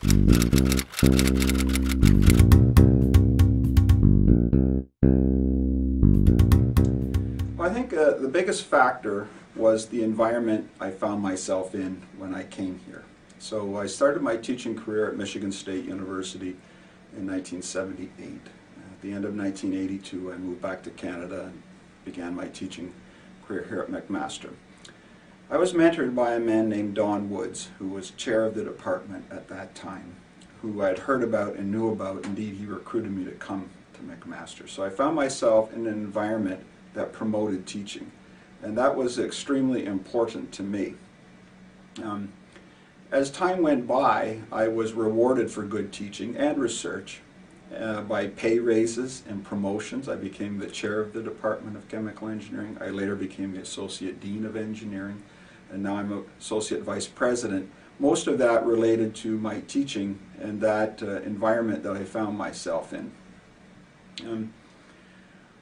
Well, I think the biggest factor was the environment I found myself in when I came here. So I started my teaching career at Michigan State University in 1978. At the end of 1982, I moved back to Canada and began my teaching career here at McMaster. I was mentored by a man named Don Woods, who was chair of the department at that time, who I'd heard about and knew about. Indeed, he recruited me to come to McMaster. So I found myself in an environment that promoted teaching, and that was extremely important to me. As time went by, I was rewarded for good teaching and research by pay raises and promotions. I became the chair of the Department of Chemical Engineering. I later became the Associate Dean of Engineering, and now I'm Associate Vice President. Most of that related to my teaching and that environment that I found myself in.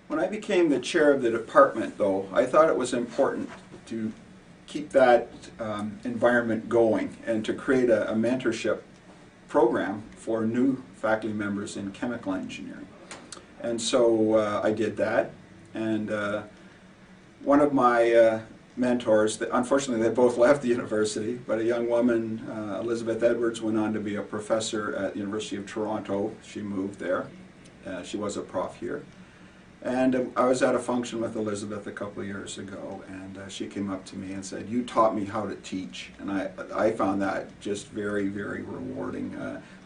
When I became the chair of the department, though, I thought it was important to keep that environment going and to create a mentorship program for new faculty members in chemical engineering. And so I did that, and one of my mentors, unfortunately they both left the university, but a young woman, Elizabeth Edwards, went on to be a professor at the University of Toronto. She moved there. She was a prof here. And I was at a function with Elizabeth a couple of years ago, and she came up to me and said, "You taught me how to teach." And I found that just very, very rewarding.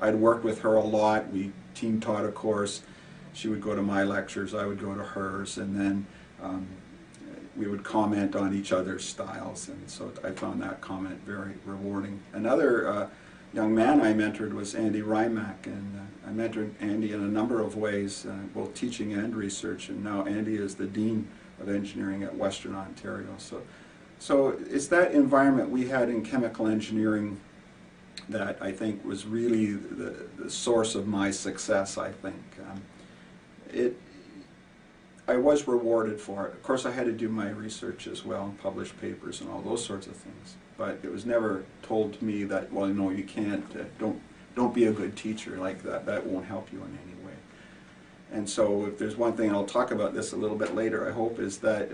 I'd worked with her a lot. We team taught a course. She would go to my lectures, I would go to hers, and then we would comment on each other's styles, and so I found that comment very rewarding. Another young man I mentored was Andy Rymack, and I mentored Andy in a number of ways, both teaching and research, and now Andy is the Dean of Engineering at Western Ontario. So it's that environment we had in chemical engineering that I think was really the source of my success, I think. I was rewarded for it. Of course, I had to do my research as well and publish papers and all those sorts of things. But it was never told to me that, well, no, you can't, don't be a good teacher like that. That won't help you in any way. And so if there's one thing, and I'll talk about this a little bit later, I hope, is that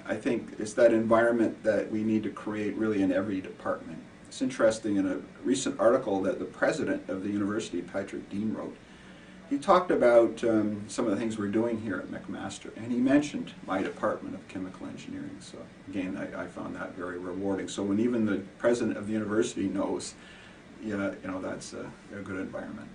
I think it's that environment that we need to create really in every department. It's interesting, in a recent article that the president of the university, Patrick Dean, wrote, he talked about some of the things we're doing here at McMaster, and he mentioned my department of chemical engineering. So again, I found that very rewarding. So when even the president of the university knows, yeah, you know, that's a good environment.